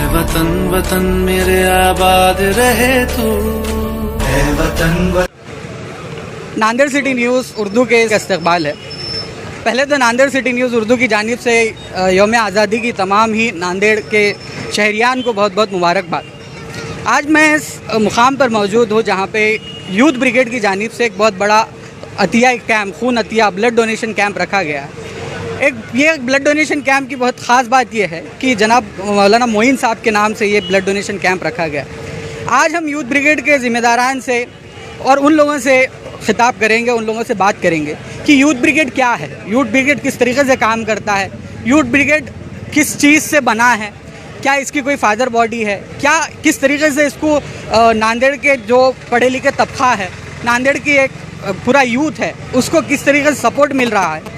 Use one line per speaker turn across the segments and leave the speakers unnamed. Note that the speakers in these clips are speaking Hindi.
वतन वतन मेरे आबाद रहे तू, है वतन।
नांदेड़ सिटी न्यूज़ उर्दू के इस्तकबाल है। पहले तो नांदेड़ सिटी न्यूज़ उर्दू की जानिब से यौम आज़ादी की तमाम ही नांदेड़ के शहरियान को बहुत बहुत मुबारकबाद। आज मैं इस मुकाम पर मौजूद हूँ जहाँ पे यूथ ब्रिगेड की जानिब से एक बहुत बड़ा अतिया कैंप, खून अतिया ब्लड डोनेशन कैंप रखा गया है। ये ब्लड डोनेशन कैंप की बहुत ख़ास बात यह है कि जनाब मौलाना मोइन साहब के नाम से ये ब्लड डोनेशन कैंप रखा गया है। आज हम यूथ ब्रिगेड के ज़िम्मेदारान से और उन लोगों से खिताब करेंगे, उन लोगों से बात करेंगे कि यूथ ब्रिगेड क्या है, यूथ ब्रिगेड किस तरीके से काम करता है, यूथ ब्रिगेड किस चीज़ से बना है, क्या इसकी कोई फादर बॉडी है, क्या किस तरीके से इसको नांदेड़ के जो पढ़े लिखे तबका है, नांदेड़ की एक पूरा यूथ है, उसको किस तरीके से सपोर्ट मिल रहा है।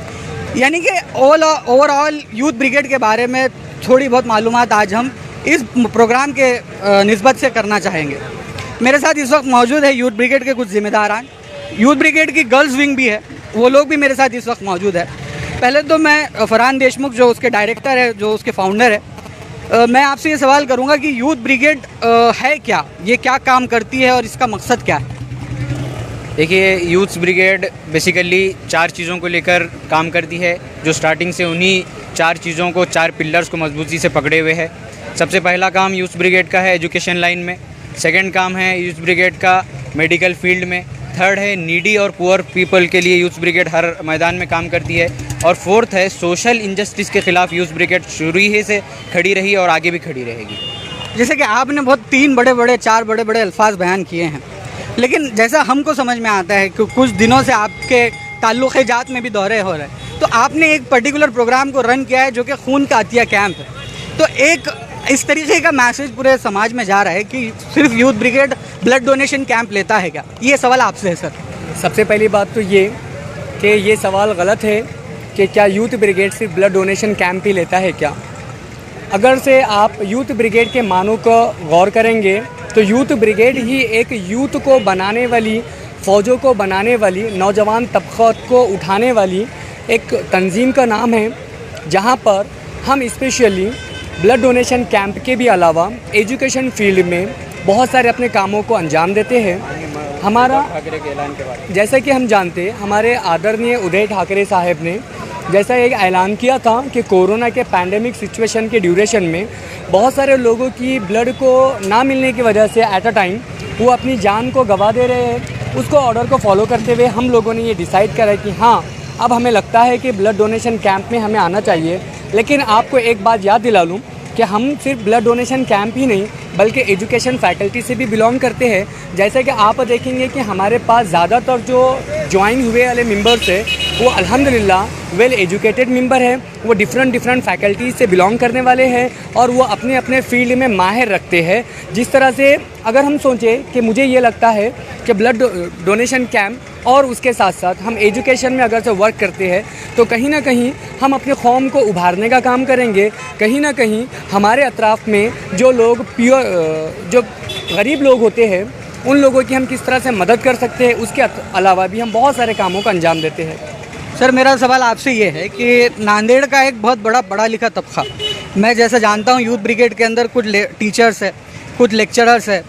यानी कि ओवरऑल यूथ ब्रिगेड के बारे में थोड़ी बहुत मालूमात आज हम इस प्रोग्राम के निस्बत से करना चाहेंगे। मेरे साथ इस वक्त मौजूद है यूथ ब्रिगेड के कुछ ज़िम्मेदारान, यूथ ब्रिगेड की गर्ल्स विंग भी है, वो लोग भी मेरे साथ इस वक्त मौजूद है। पहले तो मैं फरहान देशमुख जो उसके डायरेक्टर है, जो उसके फाउंडर है, मैं आपसे ये सवाल करूंगा कि यूथ ब्रिगेड है क्या, ये क्या काम करती है और इसका मकसद क्या है।
देखिए, यूथ ब्रिगेड बेसिकली 4 चीज़ों को लेकर काम करती है, जो स्टार्टिंग से उन्हीं 4 चीज़ों को, 4 पिलर्स को मजबूती से पकड़े हुए है। सबसे पहला काम यूथ ब्रिगेड का है एजुकेशन लाइन में, सेकंड काम है यूथ ब्रिगेड का मेडिकल फील्ड में, थर्ड है नीडी और पुअर पीपल के लिए यूथ ब्रिगेड हर मैदान में काम करती है, और फोर्थ है सोशल इनजस्टिस के ख़िलाफ़ यूथ ब्रिगेड शुरू ही से खड़ी रही और आगे भी खड़ी रहेगी।
जैसे कि आपने बहुत 4 बड़े बड़े अल्फाज बयान किए हैं, लेकिन जैसा हमको समझ में आता है कि कुछ दिनों से आपके ताल्लुक़ जात में भी दौरे हो रहे हैं, तो आपने एक पर्टिकुलर प्रोग्राम को रन किया है जो कि खून का अतिया कैंप है। तो एक इस तरीके का मैसेज पूरे समाज में जा रहा है कि सिर्फ youth brigade blood donation camp लेता है क्या, ये सवाल आपसे है सर।
सबसे पहली बात तो ये कि ये सवाल गलत है कि क्या यूथ ब्रिगेड सिर्फ ब्लड डोनेशन कैंप ही लेता है क्या। अगर से आप यूथ ब्रिगेड के मानों को गौर करेंगे तो यूथ ब्रिगेड ही एक यूथ को बनाने वाली, फ़ौजों को बनाने वाली, नौजवान तबक़ात को उठाने वाली एक तंजीम का नाम है, जहां पर हम स्पेशली ब्लड डोनेशन कैंप के भी अलावा एजुकेशन फील्ड में बहुत सारे अपने कामों को अंजाम देते हैं। हमारा जैसा कि हम जानते हैं, हमारे आदरणीय उदय ठाकरे साहब ने जैसा एक ऐलान किया था कि कोरोना के पैंडेमिक सिचुएशन के ड्यूरेशन में बहुत सारे लोगों की ब्लड को ना मिलने की वजह से एट अ टाइम वो अपनी जान को गंवा दे रहे हैं। उसको ऑर्डर को फॉलो करते हुए हम लोगों ने ये डिसाइड करा कि हाँ, अब हमें लगता है कि ब्लड डोनेशन कैंप में हमें आना चाहिए। लेकिन आपको एक बात याद दिला लूँ कि हम सिर्फ ब्लड डोनेशन कैंप ही नहीं बल्कि एजुकेशन फैकल्टी से भी बिलोंग करते हैं। जैसे कि आप देखेंगे कि हमारे पास ज़्यादातर जो ज्वाइन हुए वाले मेंबर्स हैं वो अल्हम्दुलिल्लाह वेल एजुकेटेड मेंबर है, वो डिफरेंट फैकल्टीज़ से बिलोंग करने वाले हैं और वो अपने अपने फील्ड में माहिर रखते हैं। जिस तरह से अगर हम सोचें कि मुझे ये लगता है कि ब्लड डोनेशन कैंप और उसके साथ साथ हम एजुकेशन में अगर से वर्क करते हैं तो कहीं ना कहीं हम अपने कौम को उभारने का काम करेंगे। कहीं ना कहीं हमारे अतराफ़ में जो लोग जो गरीब लोग होते हैं उन लोगों की हम किस तरह से मदद कर सकते हैं, उसके अलावा भी हम बहुत सारे कामों का अंजाम देते हैं।
सर, मेरा सवाल आपसे ये है कि नांदेड़ का एक बहुत बड़ा पढ़ा लिखा तबका, मैं जैसा जानता हूँ यूथ ब्रिगेड के अंदर कुछ टीचर्स है, कुछ लेक्चरर्स है,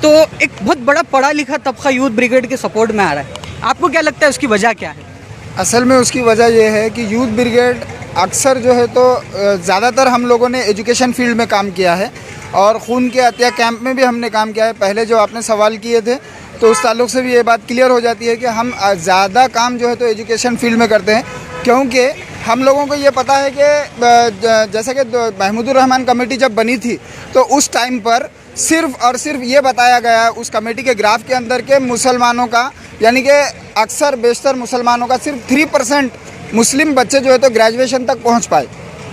तो एक बहुत बड़ा पढ़ा लिखा तबका यूथ ब्रिगेड के सपोर्ट में आ रहा है। आपको क्या लगता है उसकी वजह क्या है?
असल में उसकी वजह यह है कि यूथ ब्रिगेड अक्सर जो है तो ज़्यादातर हम लोगों ने एजुकेशन फील्ड में काम किया है और खून के अतिया कैंप में भी हमने काम किया है। पहले जो आपने सवाल किए थे तो उस ताल्लुक़ से भी ये बात क्लियर हो जाती है कि हम ज़्यादा काम जो है तो एजुकेशन फील्ड में करते हैं, क्योंकि हम लोगों को ये पता है कि जैसे कि महमूदुर रहमान कमेटी जब बनी थी तो उस टाइम पर सिर्फ़ और सिर्फ ये बताया गया उस कमेटी के ग्राफ के अंदर के मुसलमानों का, यानी कि अक्सर बेशतर मुसलमानों का सिर्फ 3% मुस्लिम बच्चे जो है तो ग्रेजुएशन तक पहुंच पाए।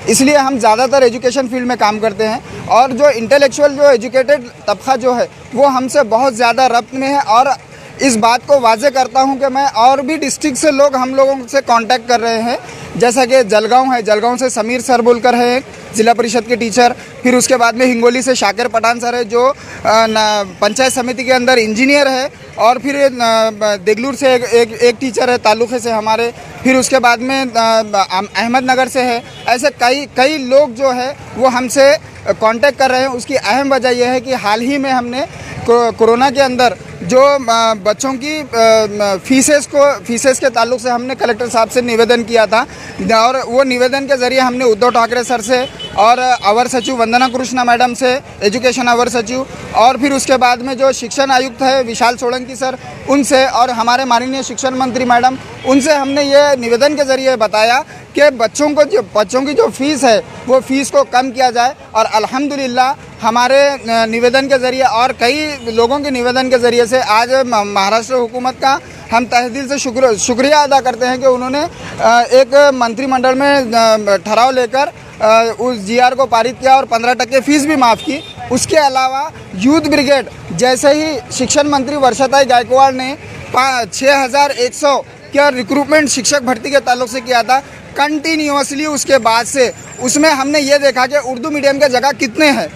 इसलिए हम ज़्यादातर एजुकेशन फील्ड में काम करते हैं और जो इंटेलेक्चुअल जो एजुकेटेड तबका जो है वो हमसे बहुत ज़्यादा रब्त में है। और इस बात को वाजे करता हूं कि मैं और भी डिस्ट्रिक्ट से लोग हम लोगों से कांटेक्ट कर रहे हैं, जैसा कि जलगांव है, जलगांव से समीर सर बोलकर है, ज़िला परिषद के टीचर, फिर उसके बाद में हिंगोली से शाकिर पठान सर है जो पंचायत समिति के अंदर इंजीनियर है, और फिर देगलूर से एक टीचर है तालुके से हमारे, फिर उसके बाद में अहमदनगर से है। ऐसे कई लोग जो है वो हमसे कांटेक्ट कर रहे हैं। उसकी अहम वजह यह है कि हाल ही में हमने कोरोना के अंदर जो बच्चों की फीसेस के ताल्लुक से हमने कलेक्टर साहब से निवेदन किया था, और वो निवेदन के ज़रिए हमने उद्धव ठाकरे सर से और अवर सचिव वंदना कृष्णा मैडम से, एजुकेशन अवर सचिव, और फिर उसके बाद में जो शिक्षण आयुक्त है विशाल सोलंकी सर, उनसे, और हमारे माननीय शिक्षण मंत्री मैडम, उनसे हमने ये निवेदन के ज़रिए बताया कि बच्चों की जो फ़ीस है वो फ़ीस को कम किया जाए। और अल्हम्दुलिल्लाह हमारे निवेदन के ज़रिए और कई लोगों के निवेदन के ज़रिए से आज महाराष्ट्र हुकूमत का हम तहे दिल से शुक्रिया अदा करते हैं कि उन्होंने एक मंत्रिमंडल में ठहराव लेकर उस जीआर को पारित किया और 15% फ़ीस भी माफ़ की। उसके अलावा यूथ ब्रिगेड, जैसे ही शिक्षण मंत्री वर्षाताई गायकवाड़ ने 6100 का रिक्रूटमेंट शिक्षक भर्ती के ताल्लुक से किया था, कंटिन्यूसली उसके बाद से उसमें हमने ये देखा कि उर्दू मीडियम के जगह कितने हैं,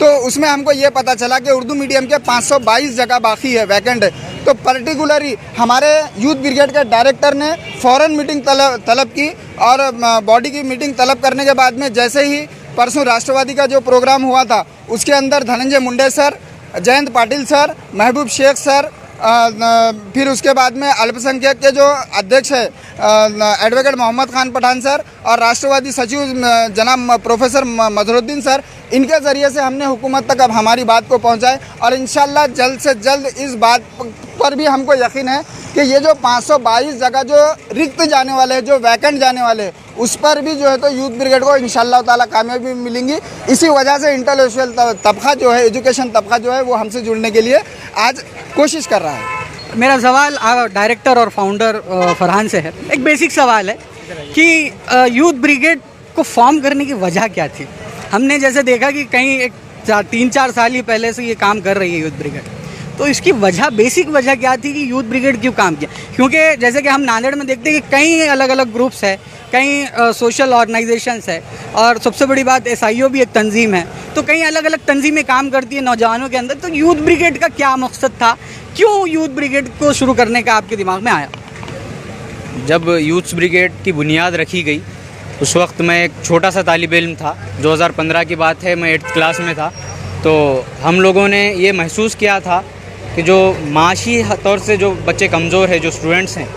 तो उसमें हमको ये पता चला कि उर्दू मीडियम के 522 जगह बाकी है, वैकेंट है। तो पर्टिकुलरली हमारे यूथ ब्रिगेड के डायरेक्टर ने फ़ौरन मीटिंग तलब की, और बॉडी की मीटिंग तलब करने के बाद में जैसे ही परसों राष्ट्रवादी का जो प्रोग्राम हुआ था उसके अंदर धनंजय मुंडे सर, जयंत पाटिल सर, महबूब शेख सर, फिर उसके बाद में अल्पसंख्यक के जो अध्यक्ष है एडवोकेट मोहम्मद खान पठान सर, और राष्ट्रवादी सचिव जनाब प्रोफेसर मजहरुद्दीन सर, इनके ज़रिए से हमने हुकूमत तक अब हमारी बात को पहुंचाए। और इंशाल्लाह जल्द से जल्द इस बात पर भी हमको यकीन है कि ये जो 522 जगह जो रिक्त जाने वाले हैं, जो वैकेंट जाने वाले हैं, उस पर भी जो है तो यूथ ब्रिगेड को इंशाल्लाह ताला कामयाबी मिलेंगी। इसी वजह से इंटेलेक्चुअल तबका जो है, एजुकेशन तबका जो है वो हमसे जुड़ने के लिए आज कोशिश कर रहा है।
मेरा सवाल डायरेक्टर और फाउंडर फरहान से है। एक बेसिक सवाल है कि यूथ ब्रिगेड को फॉर्म करने की वजह क्या थी? हमने जैसे देखा कि कहीं 3-4 साल ही पहले से ये काम कर रही है यूथ ब्रिगेड, तो इसकी वजह, बेसिक वजह क्या थी कि यूथ ब्रिगेड क्यों काम किया? क्योंकि जैसे कि हम नांदेड़ में देखते हैं कि कई अलग अलग ग्रुप्स है, कई सोशल ऑर्गेनाइजेशंस है, और सबसे बड़ी बात SIO भी एक तंजीम है, तो कई अलग अलग तंजीमें काम करती है नौजवानों के अंदर। तो यूथ ब्रिगेड का क्या मकसद था? क्यों यूथ ब्रिगेड को शुरू करने का आपके दिमाग में आया?
जब यूथ ब्रिगेड की बुनियाद रखी गई उस वक्त मैं एक छोटा सा तालिब इल्म था, 2015 की बात है, मैं 8th क्लास में था। तो हम लोगों ने ये महसूस किया था कि जो माशी तौर से जो बच्चे कमज़ोर हैं, जो स्टूडेंट्स हैं,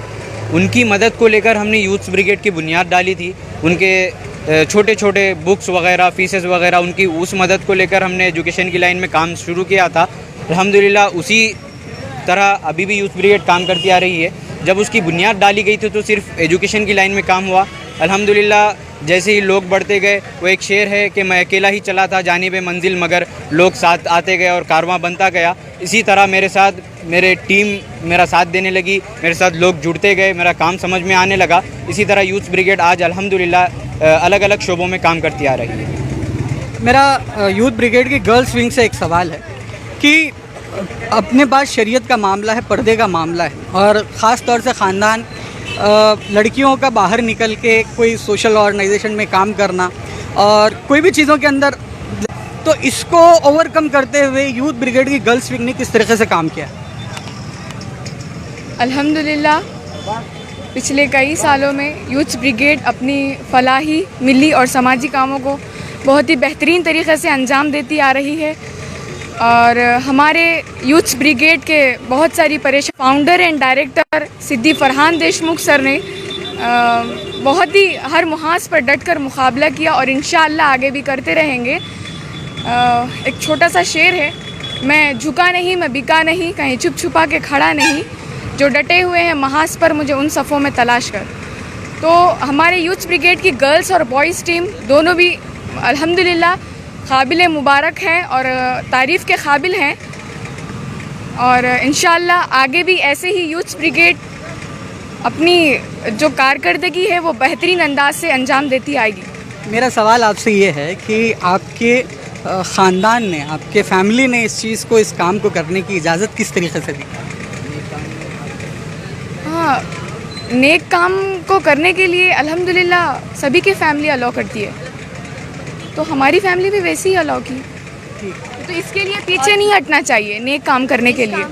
उनकी मदद को लेकर हमने यूथ ब्रिगेड की बुनियाद डाली थी। उनके छोटे छोटे बुक्स वगैरह, फीसेस वगैरह, उनकी उस मदद को लेकर हमने एजुकेशन की लाइन में काम शुरू किया था। अल्हम्दुलिल्लाह उसी तरह अभी भी यूथ ब्रिगेड काम करती आ रही है। जब उसकी बुनियाद डाली गई थी तो सिर्फ एजुकेशन की लाइन में काम हुआ। अल्हम्दुलिल्लाह जैसे ही लोग बढ़ते गए, वो एक शेर है कि मैं अकेला ही चला था जानिब मंजिल, मगर लोग साथ आते गए और कारवां बनता गया। इसी तरह मेरे साथ मेरे टीम मेरा साथ देने लगी, मेरे साथ लोग जुड़ते गए, मेरा काम समझ में आने लगा। इसी तरह यूथ ब्रिगेड आज अल्हम्दुलिल्लाह अलग अलग शोबों में काम करती आ रही है।
मेरा यूथ ब्रिगेड की गर्ल्स विंग से एक सवाल है कि अपने पास शरीयत का मामला है, पर्दे का मामला है, और ख़ास तौर से ख़ानदान लड़कियों का बाहर निकल के कोई सोशल ऑर्गेनाइजेशन में काम करना और कोई भी चीज़ों के अंदर, तो इसको ओवरकम करते हुए यूथ ब्रिगेड की गर्ल्स विंग ने किस तरीके से काम किया?
अल्हम्दुलिल्लाह पिछले कई सालों में यूथ ब्रिगेड अपनी फलाही, मिली और समाजी कामों को बहुत ही बेहतरीन तरीक़े से अंजाम देती आ रही है। और हमारे यूथ ब्रिगेड के बहुत सारी founder and director Siddi Farhan Deshmukh sir ने बहुत ही हर मुहाज पर डटकर मुकाबला किया और इंशाअल्लाह आगे भी करते रहेंगे। एक छोटा सा शेर है, मैं झुका नहीं, मैं बिका नहीं, कहीं छुप छुपा के खड़ा नहीं, जो डटे हुए हैं महाज पर मुझे उन सफ़ों में तलाश कर। तो हमारे यूथ ब्रिगेड की गर्ल्स और बॉयज़ टीम दोनों भी अल्हम्दुलिल्लाह काबिल मुबारक हैं और तारीफ़ के काबिल हैं, और इंशाअल्लाह आगे भी ऐसे ही यूथ ब्रिगेड अपनी जो कारकर्दगी है वो बेहतरीन अंदाज से अंजाम देती आएगी।
मेरा सवाल आपसे ये है कि आपके ख़ानदान ने, आपके फैमिली ने इस चीज़ को, इस काम को करने की इजाज़त किस तरीके से दी?
हाँ, नेक काम को करने के लिए अल्हम्दुलिल्लाह सभी की फैमिली अलाउ करती है। तो हमारी फैमिली भी वैसे ही अलाउ की। तो इसके लिए पीछे नहीं हटना चाहिए नेक काम करने के लिए।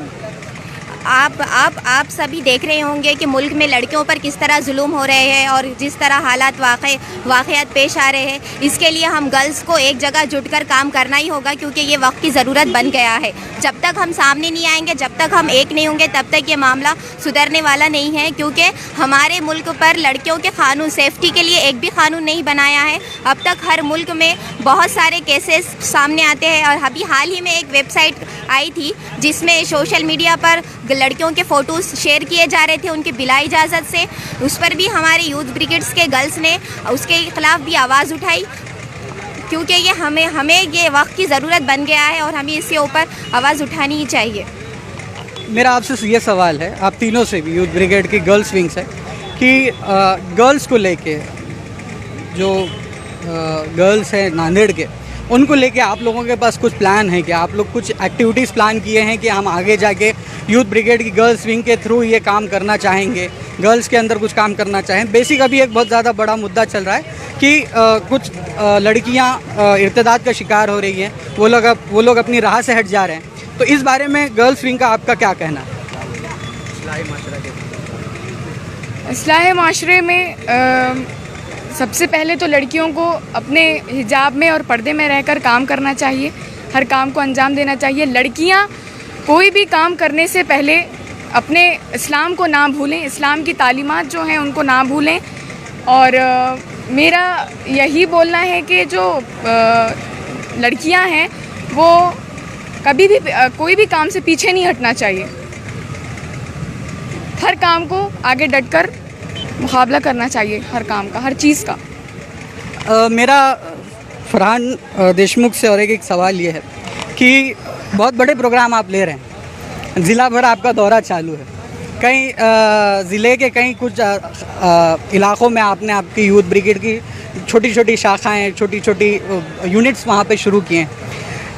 आप सभी देख रहे होंगे कि मुल्क में लड़कियों पर किस तरह जुल्म हो रहे हैं और जिस तरह हालात वाक़यात पेश आ रहे हैं। इसके लिए हम गर्ल्स को एक जगह जुटकर काम करना ही होगा, क्योंकि ये वक्त की ज़रूरत बन गया है। जब तक हम सामने नहीं आएंगे, जब तक हम एक नहीं होंगे, तब तक ये मामला सुधरने वाला नहीं है। क्योंकि हमारे मुल्क पर लड़कियों के कानून, सेफ्टी के लिए एक भी कानून नहीं बनाया है। अब तक हर मुल्क में बहुत सारे केसेस सामने आते हैं। और अभी हाल ही में एक वेबसाइट आई थी जिसमें सोशल मीडिया पर लड़कियों के फ़ोटोज़ शेयर किए जा रहे थे उनकी बिला इजाज़त से। उस पर भी हमारे यूथ ब्रिगेड्स के गर्ल्स ने उसके ख़िलाफ़ भी आवाज़ उठाई, क्योंकि ये हमें ये वक्त की ज़रूरत बन गया है और हमें इसके ऊपर आवाज़ उठानी ही चाहिए।
मेरा आपसे ये सवाल है, आप तीनों से भी, यूथ ब्रिगेड की गर्ल्स विंग से, कि गर्ल्स को लेके जो गर्ल्स हैं नांदेड़ के, उनको लेके आप लोगों के पास कुछ प्लान है कि आप लोग कुछ एक्टिविटीज़ प्लान किए हैं कि हम आगे जाके यूथ ब्रिगेड की गर्ल्स विंग के थ्रू ये काम करना चाहेंगे, गर्ल्स के अंदर कुछ काम करना चाहें? बेसिक अभी एक बहुत ज़्यादा बड़ा मुद्दा चल रहा है कि कुछ लड़कियां इर्तिदाद का शिकार हो रही हैं, वो लोग अपनी राह से हट जा रहे हैं। तो इस बारे में गर्ल्स विंग का आपका क्या कहना है?
इस्लाह माशरे में सबसे पहले तो लड़कियों को अपने हिजाब में और पर्दे में रहकर काम करना चाहिए, हर काम को अंजाम देना चाहिए। लड़कियां कोई भी काम करने से पहले अपने इस्लाम को ना भूलें, इस्लाम की तालीमात जो हैं उनको ना भूलें। और मेरा यही बोलना है कि जो लड़कियां हैं वो कभी भी कोई भी काम से पीछे नहीं हटना चाहिए, हर काम को आगे डटकर मुकाबला करना चाहिए, हर काम का, हर चीज़ का।
मेरा फरहान देशमुख से और एक सवाल ये है कि बहुत बड़े प्रोग्राम आप ले रहे हैं, ज़िला भर आपका दौरा चालू है, कई ज़िले के कई कुछ इलाक़ों में आपने आपकी यूथ ब्रिगेड की छोटी छोटी शाखाएं, छोटी छोटी यूनिट्स वहाँ पे शुरू किए हैं।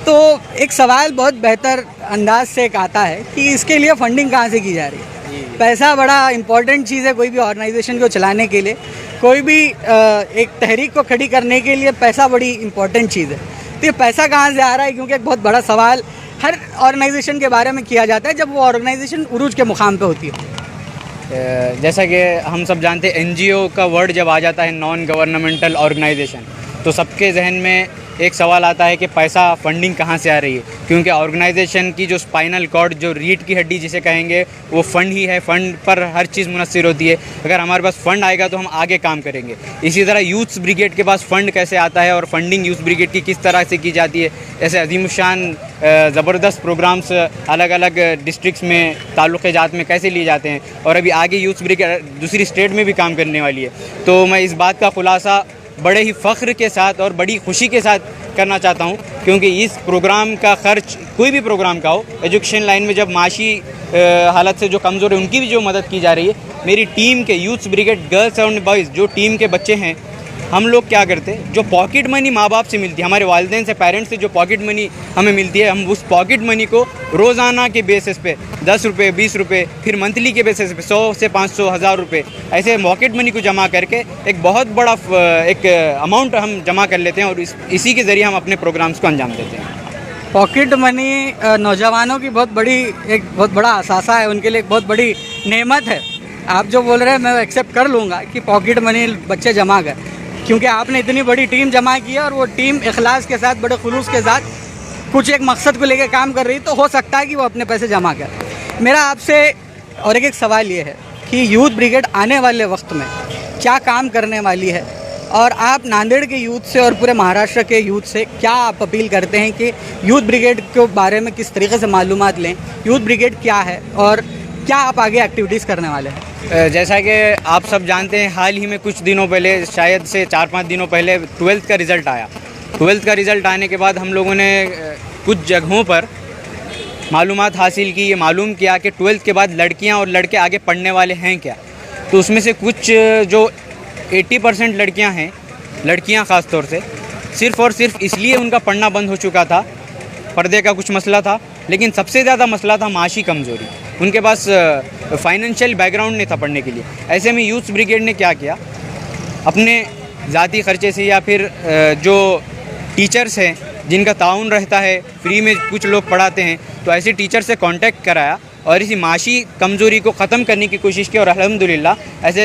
तो एक सवाल बहुत बेहतर अंदाज से एक आता है कि इसके लिए फ़ंडिंग कहाँ से की जा रही है? पैसा बड़ा इम्पॉर्टेंट चीज़ है कोई भी ऑर्गेनाइजेशन को चलाने के लिए, कोई भी एक तहरीक को खड़ी करने के लिए पैसा बड़ी इम्पॉर्टेंट चीज़ है। तो ये पैसा कहाँ से आ रहा है? क्योंकि एक बहुत बड़ा सवाल हर ऑर्गेनाइजेशन के बारे में किया जाता है जब वो ऑर्गेनाइजेशन उरूज के मुकाम पे होती है।
जैसा कि हम सब जानते हैं, एनजीओ का वर्ड जब आ जाता है, नॉन गवर्नमेंटल ऑर्गेनाइजेशन, तो सबके जहन में एक सवाल आता है कि पैसा, फंडिंग कहाँ से आ रही है? क्योंकि ऑर्गेनाइजेशन की जो स्पाइनल कॉर्ड, जो रीढ़ की हड्डी जिसे कहेंगे, वो फ़ंड ही है। फ़ंड पर हर चीज़ मुनस्सिर होती है। अगर हमारे पास फ़ंड आएगा तो हम आगे काम करेंगे। इसी तरह यूथ ब्रिगेड के पास फ़ंड कैसे आता है और फंडिंग यूथ ब्रिगेड की किस तरह से की जाती है? ऐसे अजीमुशान ज़बरदस्त प्रोग्राम्स अलग अलग डिस्ट्रिक्ट्स में, ताल्लुक़े जात में कैसे लिए जाते हैं, और अभी आगे यूथ ब्रिगेड दूसरी स्टेट में भी काम करने वाली है। तो मैं इस बात का खुलासा बड़े ही फ़ख्र के साथ और बड़ी खुशी के साथ करना चाहता हूँ, क्योंकि इस प्रोग्राम का ख़र्च, कोई भी प्रोग्राम का हो, एजुकेशन लाइन में जब माशी हालत से जो कमज़ोर है उनकी भी जो मदद की जा रही है, मेरी टीम के youth brigade girls and boys जो टीम के बच्चे हैं, हम लोग क्या करते हैं, जो पॉकेट मनी माँ बाप से मिलती है, हमारे वालिदैन से, पेरेंट्स से जो पॉकेट मनी हमें मिलती है, हम उस पॉकेट मनी को रोज़ाना के बेसिस पे 10 रुपये, 20 रुपये, फिर मंथली के बेसिस पे 100 से 500, 1000 रुपये, ऐसे पॉकेट मनी को जमा करके एक बहुत बड़ा एक अमाउंट हम जमा कर लेते हैं और इसी के ज़रिए हम अपने प्रोग्राम्स को अंजाम देते हैं।
पॉकेट मनी नौजवानों की बहुत बड़ा असासा है, उनके लिए एक बहुत बड़ी नेमत है। आप जो बोल रहे हैं मैं एक्सेप्ट कर लूँगा कि पॉकेट मनी बच्चे जमा कर, क्योंकि आपने इतनी बड़ी टीम जमा की है और वो टीम इखलास के साथ, बड़े खुलूस के साथ कुछ एक मकसद को लेकर काम कर रही, तो हो सकता है कि वो अपने पैसे जमा कर। मेरा आपसे और एक सवाल ये है कि यूथ ब्रिगेड आने वाले वक्त में क्या काम करने वाली है, और आप नांदेड़ के यूथ से और पूरे महाराष्ट्र के यूथ से क्या आप अपील करते हैं कि यूथ ब्रिगेड के बारे में किस तरीके से मालूमात लें, यूथ ब्रिगेड क्या है और क्या आप आगे एक्टिविटीज़ करने वाले हैं?
जैसा कि आप सब जानते हैं, हाल ही में कुछ दिनों पहले, शायद से 4-5 दिनों पहले 12th का रिज़ल्ट आया। 12th का रिज़ल्ट आने के बाद हम लोगों ने कुछ जगहों पर मालूमात हासिल की, ये मालूम किया कि 12th के बाद लड़कियां और लड़के आगे पढ़ने वाले हैं क्या। तो उसमें से कुछ जो 80% लड़कियां हैं, लड़कियां ख़ास तौर से, सिर्फ़ और सिर्फ इसलिए उनका पढ़ना बंद हो चुका था, पर्दे का कुछ मसला था, लेकिन सबसे ज़्यादा मसला था माशी कमज़ोरी। उनके पास फाइनेंशियल बैकग्राउंड नहीं था पढ़ने के लिए। ऐसे में यूथ ब्रिगेड ने क्या किया, अपने ज़ाती ख़र्चे से या फिर जो टीचर्स हैं जिनका ताउन रहता है, फ्री में कुछ लोग पढ़ाते हैं, तो ऐसे टीचर से कांटेक्ट कराया और इसी माशी कमज़ोरी को ख़त्म करने की कोशिश की और अल्हम्दुलिल्लाह ऐसे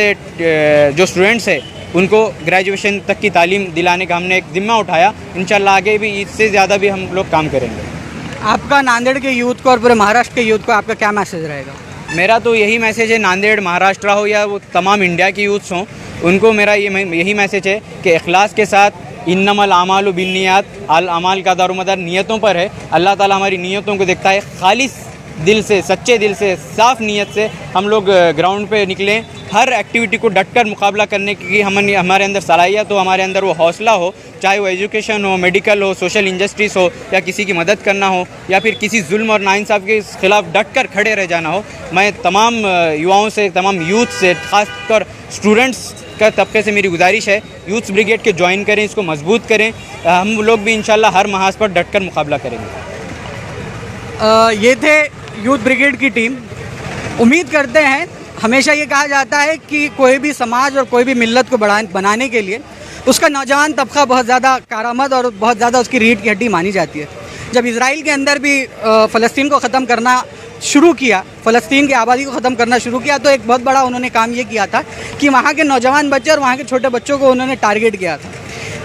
जो स्टूडेंट्स हैं उनको ग्रेजुएशन तक की तालीम दिलाने का हमने एक ज़िम्मा उठाया। इंशाल्लाह आगे भी इससे ज़्यादा भी हम लोग काम करेंगे।
आपका नांदेड़ के यूथ को और पूरे महाराष्ट्र के यूथ को आपका क्या मैसेज रहेगा?
मेरा तो यही मैसेज है, नांदेड़ महाराष्ट्र हो या वो तमाम इंडिया के यूथ्स हों, उनको मेरा यही मैसेज है कि इखलास के साथ इन्नमल आमालु बिन्नियात, अल अमाल का दारोमदार नियतों पर है। अल्लाह ताला हमारी नियतों को देखता है। खालिस दिल से, सच्चे दिल से, साफ़ नीयत से हम लोग ग्राउंड पे निकलें। हर एक्टिविटी को डटकर मुकाबला करने की हमारे अंदर सलाहियत हो, हमारे अंदर वो हौसला हो, चाहे वो एजुकेशन हो, मेडिकल हो, सोशल इंजस्टिस हो, या किसी की मदद करना हो, या फिर किसी जुल्म और नाइंसाफ़ी के ख़िलाफ़ डटकर खड़े रह जाना हो। मैं तमाम युवाओं से, तमाम यूथ से, ख़ासकर स्टूडेंट्स का तबके से मेरी गुजारिश है, यूथ ब्रिगेड के ज्वाइन करें, इसको मजबूत करें। हम लोग भी इंशाल्लाह हर महाज पर डटकर मुकाबला करेंगे।
ये थे यूथ ब्रिगेड की टीम। उम्मीद करते हैं, हमेशा ये कहा जाता है कि कोई भी समाज और कोई भी मिल्लत को बनाने के लिए उसका नौजवान तबका बहुत ज़्यादा कारामद और बहुत ज़्यादा उसकी रीढ़ की हड्डी मानी जाती है। जब इज़राइल के अंदर भी फ़लस्तीन को ख़त्म करना शुरू किया, फ़लस्तीन की आबादी को ख़त्म करना शुरू किया, तो एक बहुत बड़ा उन्होंने काम ये किया था कि वहाँ के नौजवान बच्चे और वहाँ के छोटे बच्चों को उन्होंने टारगेट किया था।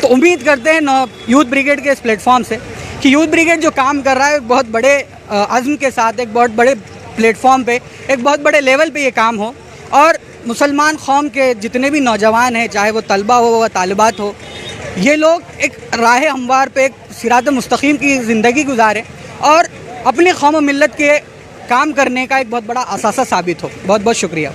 तो उम्मीद करते हैं यूथ ब्रिगेड के इस प्लेटफॉर्म से कि यूथ ब्रिगेड जो काम कर रहा है एक बहुत बड़े अज़्म के साथ, एक बहुत बड़े प्लेटफॉर्म पे, एक बहुत बड़े लेवल पे ये काम हो और मुसलमान कौम के जितने भी नौजवान हैं, चाहे वो तलबा हो व तालिबात हो, ये लोग एक राह हमवार पे, एक सिरात मुस्तकीम की ज़िंदगी गुजारें और अपनी कौम व मिल्लत के काम करने का एक बहुत बड़ा असासा साबित हो। बहुत बहुत शुक्रिया।